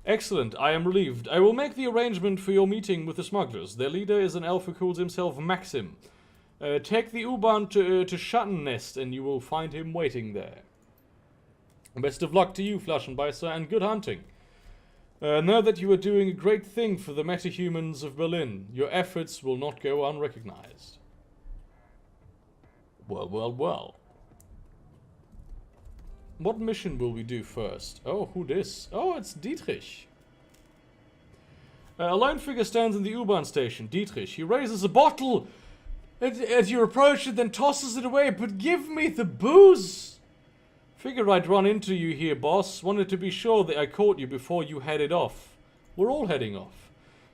Excellent, I am relieved. I will make the arrangement for your meeting with the smugglers. Their leader is an elf who calls himself Maxim. Take the U-Bahn to Schattennest and you will find him waiting there. Best of luck to you, Flaschenbeißer, and good hunting. Know that you are doing a great thing for the metahumans of Berlin. Your efforts will not go unrecognized. Well, well, well. What mission will we do first? Oh, who this? Oh, it's Dietrich. A lone figure stands in the U-Bahn station. Dietrich. He raises a bottle as you approach it, then tosses it away. But give me the booze! Figured I'd run into you here, boss. Wanted to be sure that I caught you before you headed off. We're all heading off.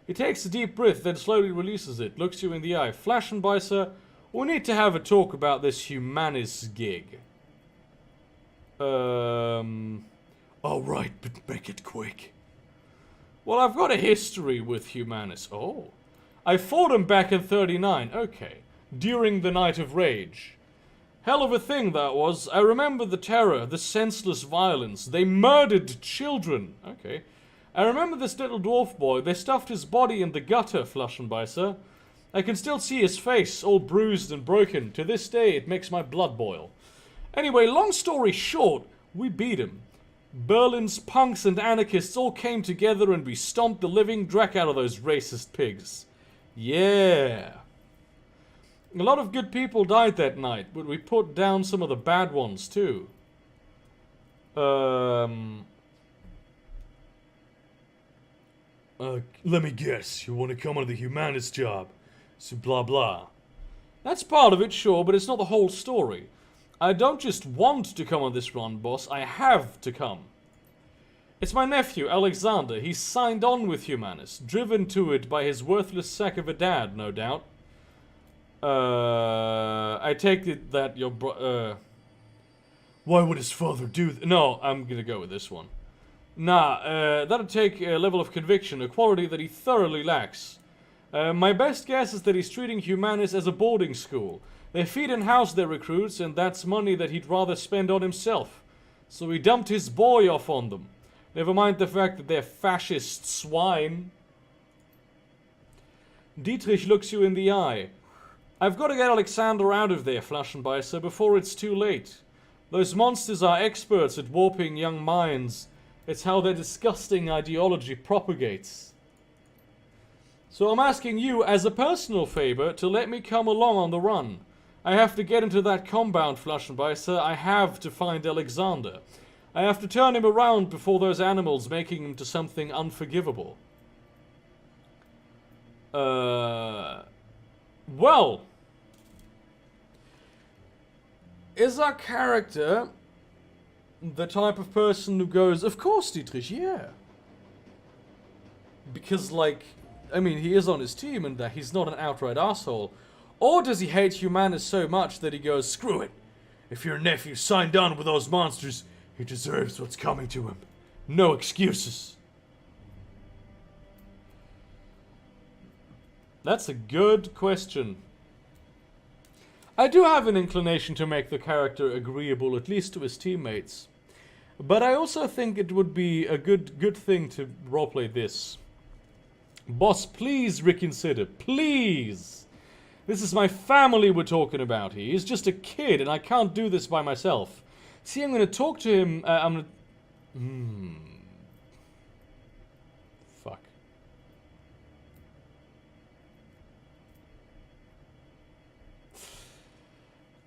He takes a deep breath, then slowly releases it. Looks you in the eye. Flaschenbeißer, we need to have a talk about this Humanis gig. Alright, but make it quick. Well, I've got a history with Humanis. Oh. I fought him back in 39. Okay. During the Night of Rage. Hell of a thing that was. I remember the terror, the senseless violence. They murdered children. Okay. I remember this little dwarf boy. They stuffed his body in the gutter, Flaschenbeißer. I can still see his face, all bruised and broken. To this day, it makes my blood boil. Anyway, long story short, we beat him. Berlin's punks and anarchists all came together and we stomped the living dreck out of those racist pigs. Yeah. A lot of good people died that night, but we put down some of the bad ones too. Let me guess, you want to come on the Humanis job. So blah blah. That's part of it, sure, but it's not the whole story. I don't just want to come on this run, boss. I have to come. It's my nephew, Alexander. He's signed on with Humanis, driven to it by his worthless sack of a dad, no doubt. I take it that your why would his father do that? No, I'm gonna go with this one. Nah, that'd take a level of conviction, a quality that he thoroughly lacks. My best guess is that he's treating Humanis as a boarding school. They feed and house their recruits, and that's money that he'd rather spend on himself. So he dumped his boy off on them. Never mind the fact that they're fascist swine. Dietrich looks you in the eye. I've got to get Alexander out of there, Flaschenbeißer, before it's too late. Those monsters are experts at warping young minds. It's how their disgusting ideology propagates. So I'm asking you, as a personal favor, to let me come along on the run. I have to get into that compound, Flaschenbeißer. I have to find Alexander. I have to turn him around before those animals, making him to something unforgivable. Well. Is our character the type of person who goes, of course, Dietrich, yeah. Because, like, I mean, he is on his team and that he's not an outright asshole. Or does he hate Humanis so much that he goes, screw it. If your nephew signed on with those monsters, he deserves what's coming to him. No excuses. That's a good question. I do have an inclination to make the character agreeable, at least to his teammates. But I also think it would be a good thing to roleplay this. Boss, please reconsider. Please! This is my family we're talking about here. He's just a kid, and I can't do this by myself. See, I'm going to talk to him. I'm going to... Fuck.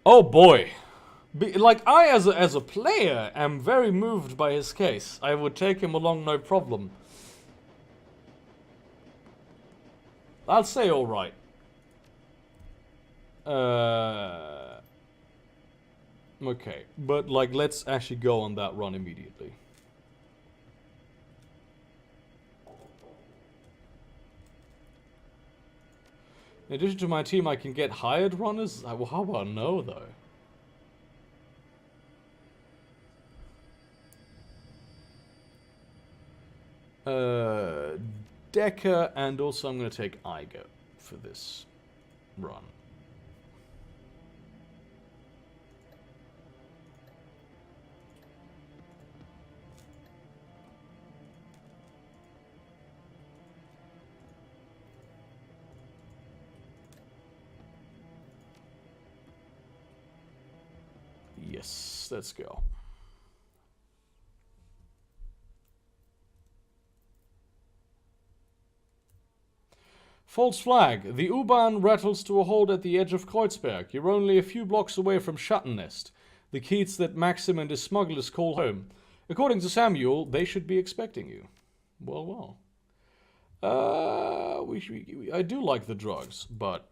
Oh boy. Like, I, as a player, am very moved by his case. I would take him along, no problem. I'll say alright. Okay, but, like, let's actually go on that run immediately. In addition to my team, I can get hired runners? Well, how about no, though? Decker, and also I'm going to take Iger for this run. let's go. False flag. The U-Bahn rattles to a halt at the edge of Kreuzberg. You're only a few blocks away from Schattennest, the Keats that Maxim and his smugglers call home. According to Samuel, they should be expecting you. Well. I do like the drugs, but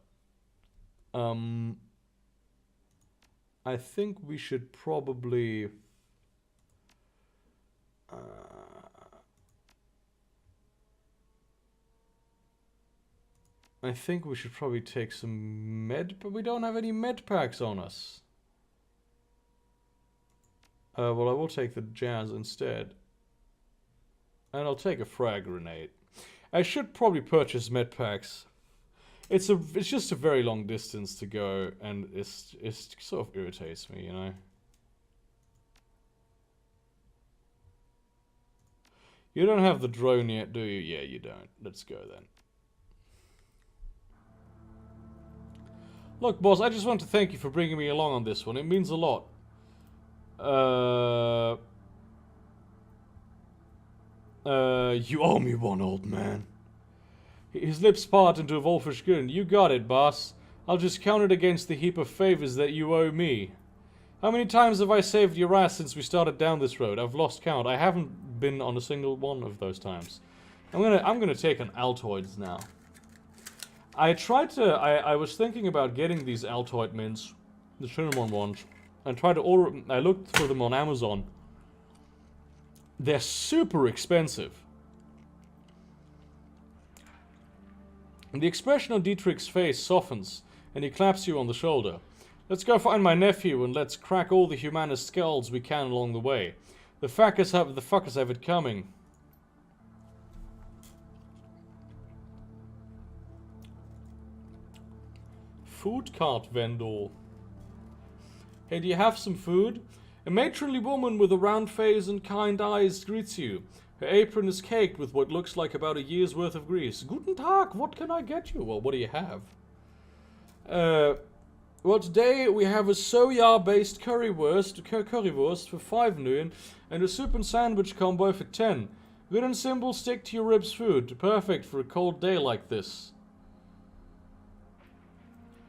I think we should probably take some med, but we don't have any med packs on us. Well, I will take the jazz instead. And I'll take a frag grenade. I should probably purchase med packs. It's just a very long distance to go, and it sort of irritates me, you know. You don't have the drone yet, do you? Yeah, you don't. Let's go then. Look, boss, I just want to thank you for bringing me along on this one. It means a lot. You owe me one, old man. His lips part into a wolfish grin. You got it, boss. I'll just count it against the heap of favors that you owe me. How many times have I saved your ass since we started down this road? I've lost count. I haven't been on a single one of those times. I'm gonna take an Altoids now. I was thinking about getting these Altoid mints, the cinnamon ones, and tried to order. I looked for them on Amazon. They're super expensive. And the expression on Dietrich's face softens, and he claps you on the shoulder. Let's go find my nephew and let's crack all the humanist skulls we can along the way. The fuckers have it coming. Food cart vendor. Hey, do you have some food? A matronly woman with a round face and kind eyes greets you. Her apron is caked with what looks like about a year's worth of grease. Guten Tag, what can I get you? Well, what do you have? Well, today we have a soya-based currywurst for 5 nuyen and a soup and sandwich combo for 10. Good and simple, stick to your ribs food. Perfect for a cold day like this.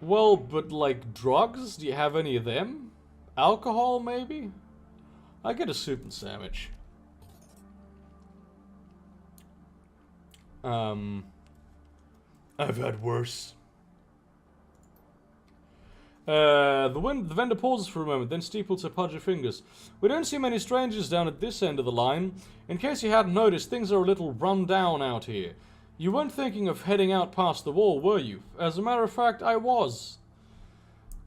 Well, but like drugs? Do you have any of them? Alcohol, maybe? I get a soup and sandwich. I've had worse. The vendor pauses for a moment, then steeples her pudgy fingers. We don't see many strangers down at this end of the line. In case you hadn't noticed, things are a little run down out here. You weren't thinking of heading out past the wall, were you? As a matter of fact, I was.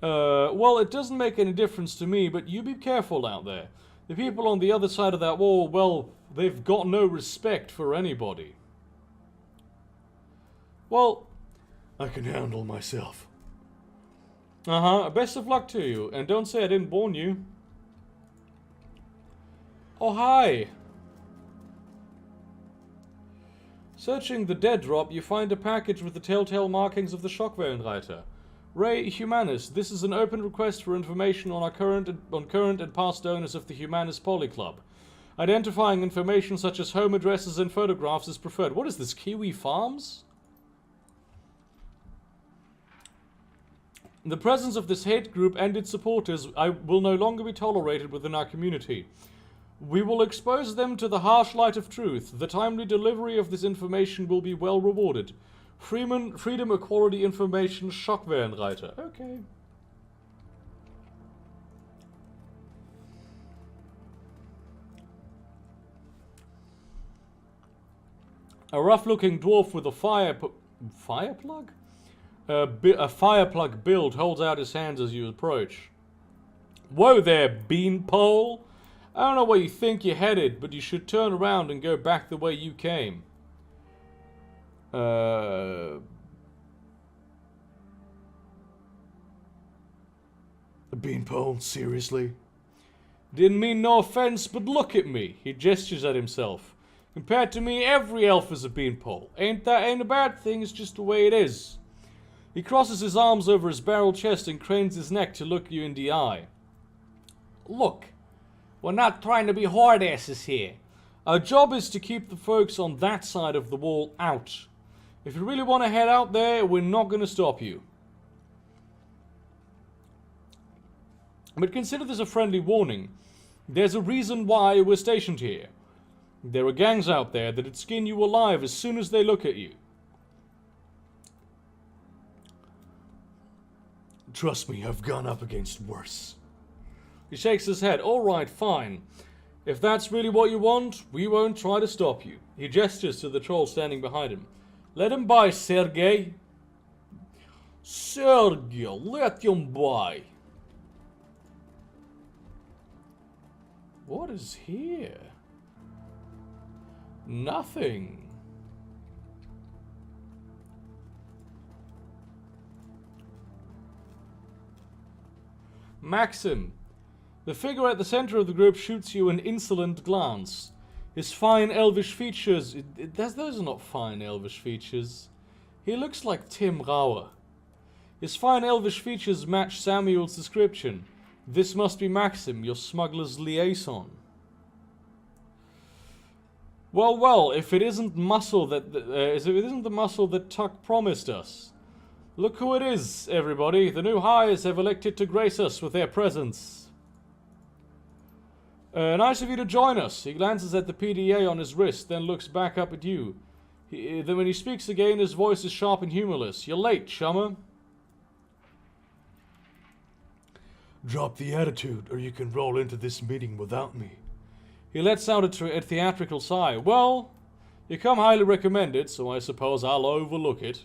Well, it doesn't make any difference to me, but you be careful out there. The people on the other side of that wall, well, they've got no respect for anybody. Well, I can handle myself. Best of luck to you, and don't say I didn't warn you. Oh, hi. Searching the dead drop, you find a package with the telltale markings of the Schockwellenreiter. Ray Humanis, this is an open request for information on current and past owners of the Humanis Poly Club. Identifying information such as home addresses and photographs is preferred. What is this, Kiwi Farms? The presence of this hate group and its supporters will no longer be tolerated within our community. We will expose them to the harsh light of truth. The timely delivery of this information will be well rewarded. Freedom, Equality, Information, Schockwellenreiter. Okay. A rough-looking dwarf with a fire plug? A fire plug build holds out his hands as you approach. Whoa there, beanpole! I don't know where you think you're headed, but you should turn around and go back the way you came. A beanpole? Seriously? Didn't mean no offense, but look at me. He gestures at himself. Compared to me, every elf is a beanpole. Ain't a bad thing, it's just the way it is. He crosses his arms over his barrel chest and cranes his neck to look you in the eye. Look, we're not trying to be hard asses here. Our job is to keep the folks on that side of the wall out. If you really want to head out there, we're not going to stop you. But consider this a friendly warning. There's a reason why we're stationed here. There are gangs out there that'd skin you alive as soon as they look at you. Trust me, I've gone up against worse. He shakes his head. All right, fine. If that's really what you want, we won't try to stop you. He gestures to the troll standing behind him. Let him by, Sergei. Sergei, let him by. What is here? Nothing. Maxim. The figure at the center of the group shoots you an insolent glance. His fine elvish features... those are not fine elvish features. He looks like Tim Rauer. His fine elvish features match Samuel's description. This must be Maxim, your smuggler's liaison. Well, if it isn't muscle that... if it isn't the muscle that Tuck promised us. Look who it is, everybody. The new hires have elected to grace us with their presence. Nice of you to join us. He glances at the PDA on his wrist, then looks back up at you. Then when he speaks again, his voice is sharp and humorless. You're late, chummer. Drop the attitude, or you can roll into this meeting without me. He lets out a theatrical sigh. Well, you come highly recommended, so I suppose I'll overlook it.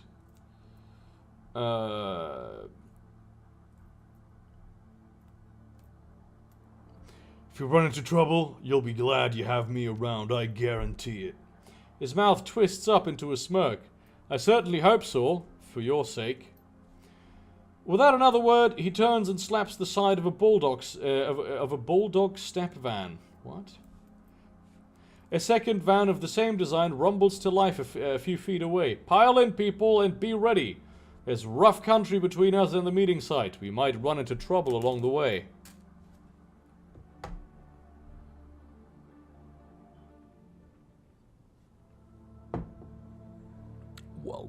If you run into trouble, you'll be glad you have me around, I guarantee it. His mouth twists up into a smirk. I certainly hope so, for your sake. Without another word, he turns and slaps the side of a bulldog step van. What? A second van of the same design rumbles to life a few feet away. Pile in, people, and be ready. There's rough country between us and the meeting site. We might run into trouble along the way.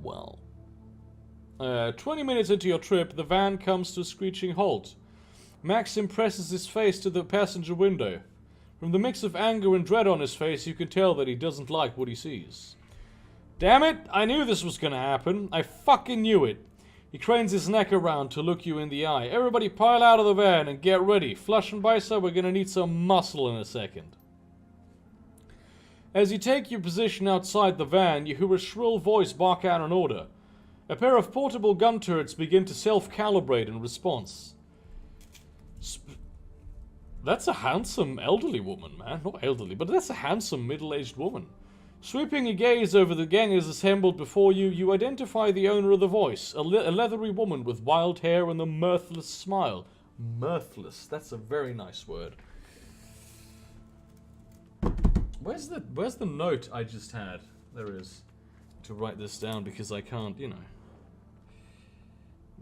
Well. 20 minutes into your trip, the van comes to a screeching halt. Maxim presses his face to the passenger window. From the mix of anger and dread on his face, you can tell that he doesn't like what he sees. Damn it! I knew this was gonna happen. I fucking knew it. He cranes his neck around to look you in the eye. Everybody pile out of the van and get ready. Flush and Bicep, we're gonna need some muscle in a second. As you take your position outside the van, you hear a shrill voice bark out an order. A pair of portable gun turrets begin to self-calibrate in response. That's a handsome elderly woman, man. Not elderly, but that's a handsome middle-aged woman. Sweeping your gaze over the gangers assembled before you, you identify the owner of the voice, a leathery woman with wild hair and a mirthless smile. Mirthless, that's a very nice word. Where's the note I just had? There is. To write this down because I can't, you know.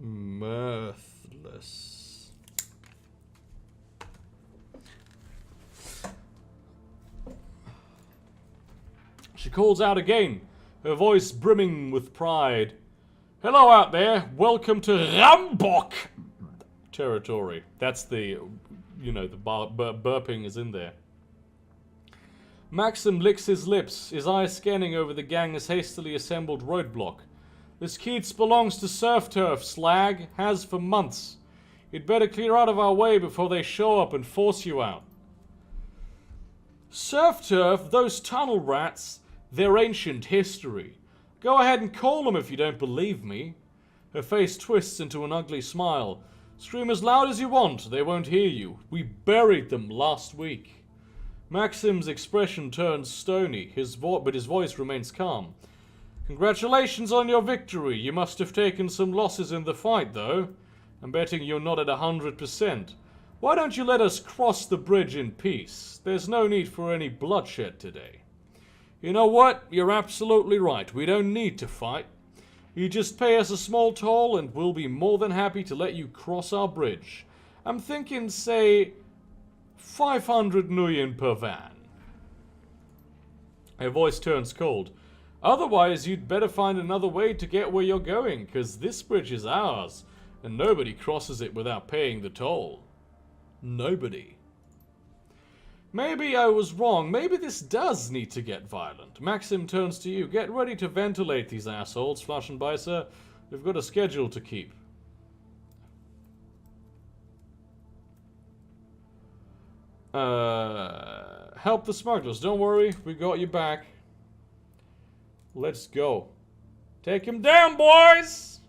Mirthless. She calls out again, her voice brimming with pride. Hello out there, welcome to Rambok territory. That's the, you know, the burping is in there. Maxim licks his lips, his eyes scanning over the gang's hastily assembled roadblock. This Keats belongs to Surf Turf, slag, has for months. You'd better clear out of our way before they show up and force you out. Surf Turf, those tunnel rats, they're ancient history. Go ahead and call them if you don't believe me. Her face twists into an ugly smile. Scream as loud as you want, they won't hear you. We buried them last week. Maxim's expression turns stony, but his voice remains calm. Congratulations on your victory. You must have taken some losses in the fight, though. I'm betting you're not at 100%. Why don't you let us cross the bridge in peace? There's no need for any bloodshed today. You know what? You're absolutely right. We don't need to fight. You just pay us a small toll and we'll be more than happy to let you cross our bridge. I'm thinking, say, 500 million per van. Her voice turns cold. Otherwise, you'd better find another way to get where you're going, because this bridge is ours, and nobody crosses it without paying the toll. Nobody. Maybe I was wrong. Maybe this does need to get violent. Maxim turns to you. Get ready to ventilate these assholes, Flash and Bisa. We've got a schedule to keep. Help the smugglers. Don't worry. We got you back. Let's go. Take him down, boys!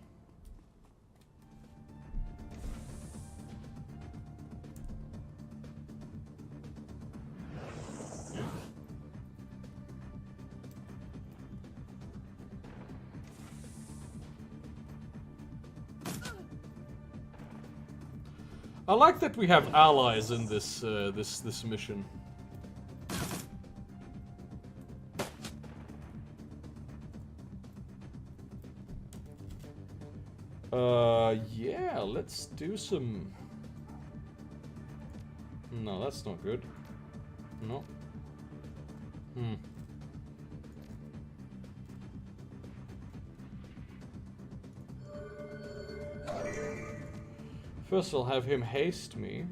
I like that we have allies in this this mission. Yeah, let's do some... No, that's not good. No. First I'll have him haste me.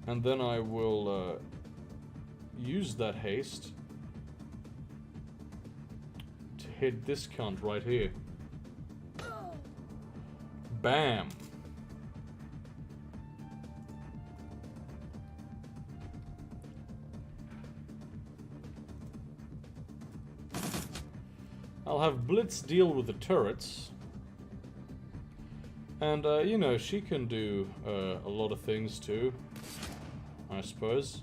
And then I will use that haste to hit this cunt right here. Bam! I'll have Blitz deal with the turrets. And, you know, she can do a lot of things too, I suppose.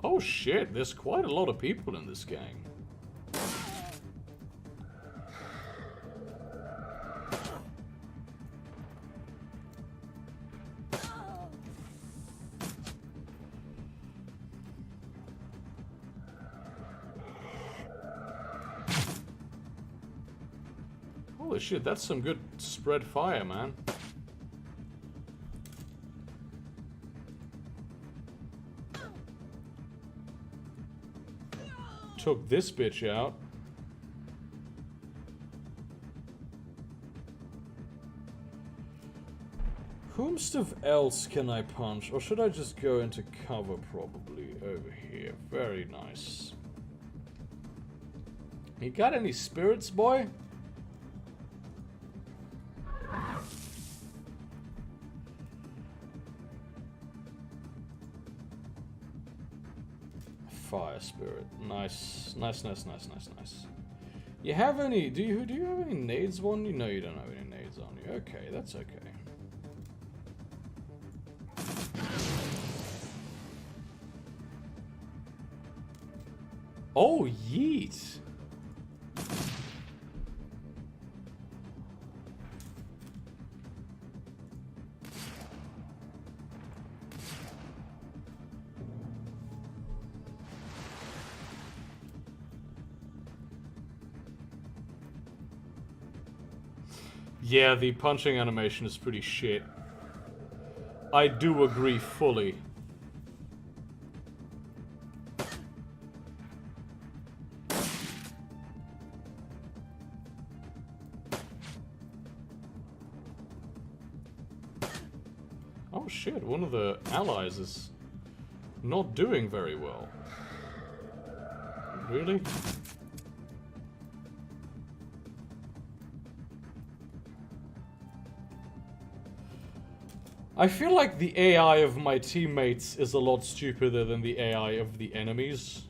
Oh shit, there's quite a lot of people in this gang. Holy shit, that's some good spread fire, man. Took this bitch out. Whomstuff else can I punch? Or should I just go into cover probably over here? Very nice. You got any spirits, boy? Fire spirit. Nice. Nice. You have any... Do you have any nades on you? No, you don't have any nades on you. Okay, that's okay. Oh, yeet! Yeah, the punching animation is pretty shit. I do agree fully. Oh shit, one of the allies is not doing very well. Really? I feel like the AI of my teammates is a lot stupider than the AI of the enemies.